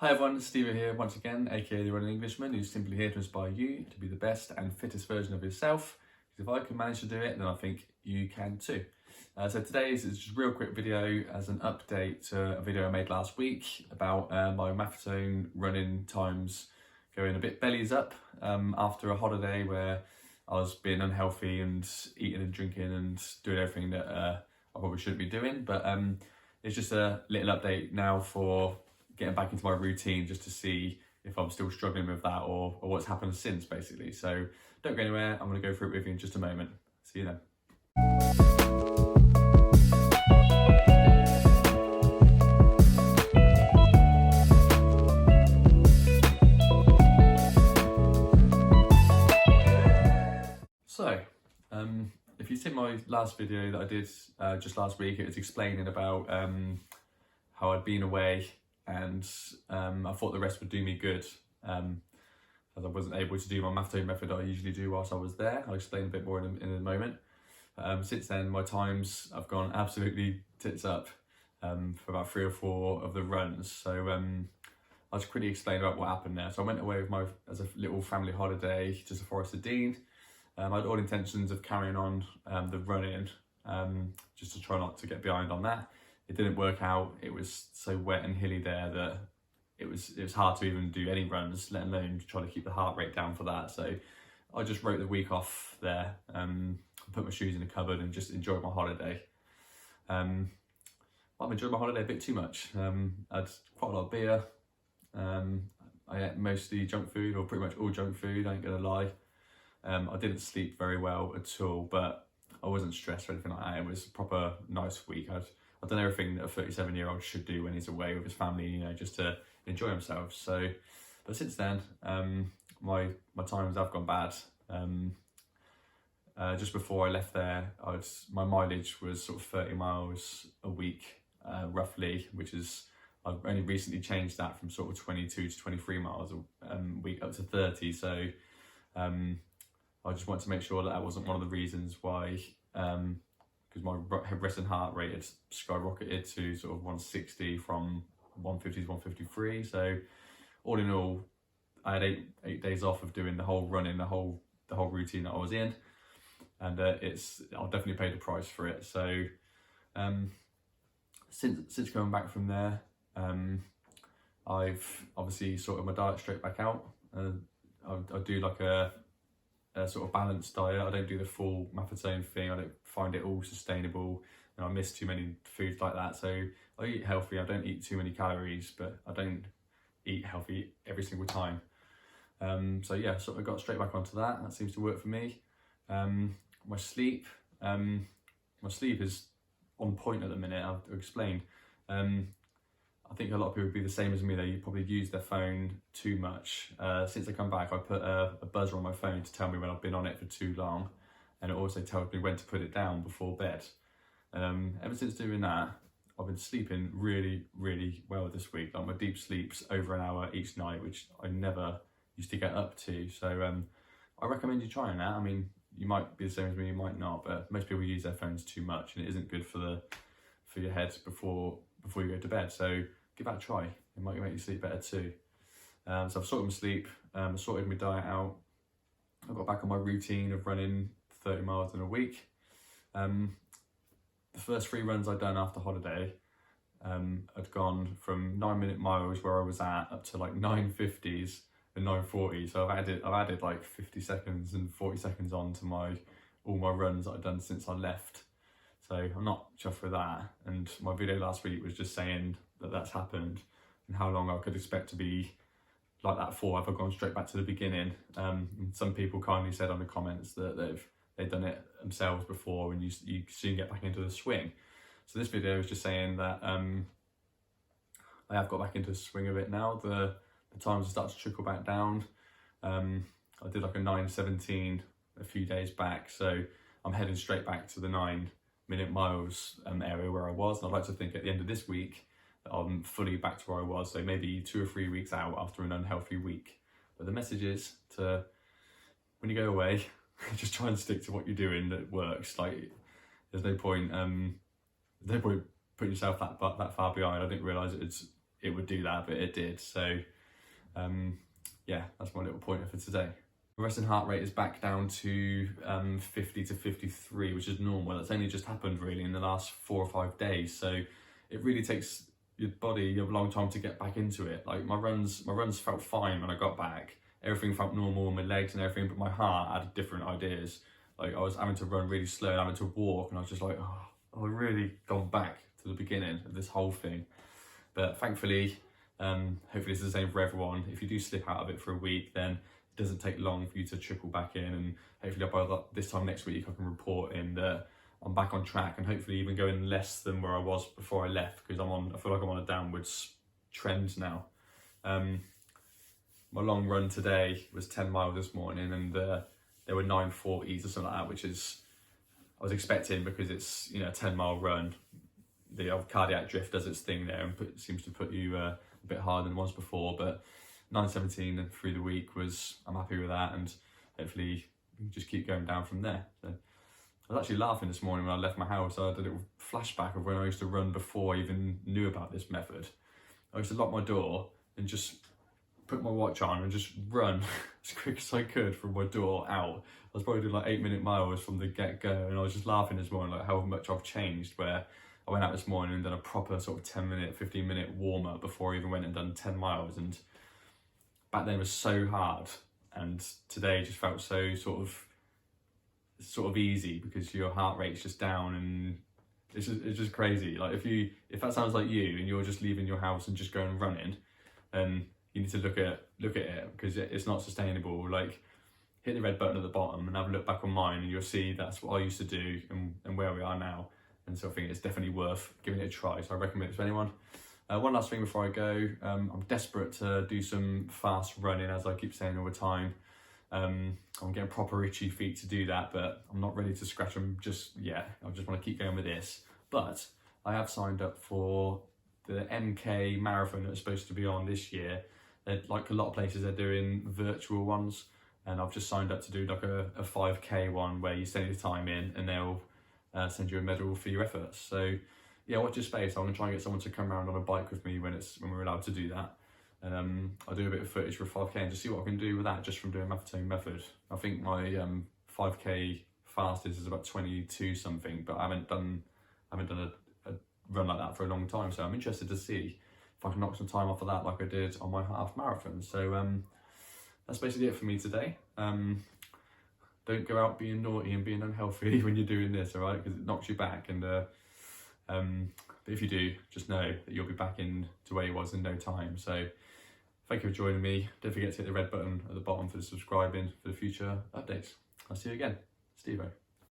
Hi everyone, it's Stevo here once again, aka the Running Englishman, who's simply here to inspire you to be the best and fittest version of yourself. Because if I can manage to do it, then I think you can too. So today's is just a real quick video as an update to a video I made last week about my Maffetone running times going a bit bellies up after a holiday where I was being unhealthy and eating and drinking and doing everything that I probably shouldn't be doing. But it's just a little update now for getting back into my routine, just to see if I'm still struggling with that or what's happened since, basically. So don't go anywhere, I'm going to go through it with you in just a moment. See you then. So, if you've seen my last video that I did just last week, it was explaining about how I'd been away, and I thought the rest would do me good, as I wasn't able to do my Maffetone method that I usually do whilst I was there. I'll explain a bit more in a moment. Since then, my times have gone absolutely tits up for about 3 or 4 of the runs. So I'll just quickly explain about what happened there. So I went away with as a little family holiday to the Forest of Dean. I had all intentions of carrying on the running, just to try not to get behind on that. It didn't work out. It was so wet and hilly there that it was hard to even do any runs, let alone try to keep the heart rate down for that. So I just wrote the week off there, put my shoes in the cupboard and just enjoyed my holiday. I've enjoyed my holiday a bit too much. I had quite a lot of beer. I ate mostly junk food, or pretty much all junk food, I ain't gonna lie. I didn't sleep very well at all, but I wasn't stressed or anything like that. It was a proper nice week. I've done everything that a 37-year-old should do when he's away with his family, you know, just to enjoy himself. So, but since then, my times have gone bad. Just before I left there, my mileage was sort of 30 miles a week, roughly, which is, I've only recently changed that from sort of 22 to 23 miles a week up to 30. So I just want to make sure that that wasn't one of the reasons why, because my resting heart rate had skyrocketed to sort of 160 from 150 to 153. So all in all, I had eight days off of doing the whole running, the whole routine that I was in, and I'll definitely pay the price for it. So since coming back from there, I've obviously sorted my diet straight back out. I do like a sort of balanced diet. I don't do the full Maffetone thing. I don't find it all sustainable, and I miss too many foods like that. So I eat healthy. I don't eat too many calories, but I don't eat healthy every single time. So yeah, sort of got straight back onto that. That seems to work for me. My sleep is on point at the minute. I'll explain. I think a lot of people would be the same as me. They probably use their phone too much. Since I come back, I put a buzzer on my phone to tell me when I've been on it for too long, and it also tells me when to put it down before bed. Ever since doing that, I've been sleeping really, really well this week. Like, my deep sleep's over an hour each night, which I never used to get up to. So I recommend you trying that. I mean, you might be the same as me, you might not, but most people use their phones too much, and it isn't good for your head before you go to bed. So give that a try. It might make you sleep better too. So I've sorted my sleep, sorted my diet out. I got back on my routine of running 30 miles in a week. The first 3 runs I'd done after holiday, I'd gone from 9-minute miles where I was at up to like 9:50s and 9:40. So I've added like 50 seconds and 40 seconds on to all my runs that I've done since I left. So I'm not chuffed with that. And my video last week was just saying that that's happened and how long I could expect to be like that for if I've gone straight back to the beginning. And some people kindly said on the comments that they've done it themselves before, and you soon get back into the swing. So this video is just saying that I have got back into the swing of it now. The times start to trickle back down. I did like a 9:17 a few days back, so I'm heading straight back to the 9-minute miles area where I was, and I'd like to think at the end of this week that I'm fully back to where I was, so maybe 2 or 3 weeks out after an unhealthy week. But the message is to, when you go away, just try and stick to what you're doing that works. Like, there's no point putting yourself that far behind. I didn't realise it would do that, but it did. So yeah, that's my little pointer for today. The resting heart rate is back down to 50 to 53, which is normal. That's only just happened really in the last 4 or 5 days. So it really takes your body a long time to get back into it. Like my runs felt fine when I got back. Everything felt normal, my legs and everything, but my heart had different ideas. Like I was having to run really slow and having to walk, and I was just like, oh, I've really gone back to the beginning of this whole thing. But thankfully, hopefully it's the same for everyone. If you do slip out of it for a week, then it doesn't take long for you to trickle back in, and hopefully by this time next week I can report in that I'm back on track, and hopefully even going less than where I was before I left, because I feel like I'm on a downwards trend now. My long run today was 10 miles this morning, and there were 9:40s or something like that, which is I was expecting, because it's, you know, a 10-mile run. The old cardiac drift does its thing there and seems to put you a bit harder than once before, but 9:17 through the week I'm happy with that, and hopefully we can just keep going down from there. So I was actually laughing this morning when I left my house. I had a little flashback of when I used to run before I even knew about this method. I used to lock my door and just put my watch on and just run as quick as I could from my door out. I was probably doing like 8-minute miles from the get-go, and I was just laughing this morning like how much I've changed, where I went out this morning and done a proper sort of 10-minute, 15-minute warm-up before I even went and done 10 miles. And back then it was so hard, and today just felt so sort of easy, because your heart rate's just down, and it's just crazy. Like if that sounds like you and you're just leaving your house and just going running, then you need to look at it, because it's not sustainable. Like, hit the red button at the bottom and have a look back on mine, and you'll see that's what I used to do and where we are now. And so I think it's definitely worth giving it a try. So I recommend it to anyone. One last thing before I go, I'm desperate to do some fast running, as I keep saying all the time. I'm getting proper itchy feet to do that, but I'm not ready to scratch them just yet. I just want to keep going with this. But I have signed up for the MK marathon that's supposed to be on this year. Like a lot of places, they're doing virtual ones, and I've just signed up to do like a 5k one where you send your time in and they'll send you a medal for your efforts. So yeah, watch your space. I'm gonna try and get someone to come around on a bike with me when we're allowed to do that. And I'll do a bit of footage for 5k and just see what I can do with that just from doing Maffetone Method. I think my 5k fastest is about 22 something, but I haven't done a run like that for a long time, so I'm interested to see if I can knock some time off of that like I did on my half marathon. So that's basically it for me today. Don't go out being naughty and being unhealthy when you're doing this, all right? Because it knocks you back. And but if you do, just know that you'll be back in to where you was in no time. So thank you for joining me. Don't forget to hit the red button at the bottom for the subscribing for the future updates. I'll see you again. Stevo.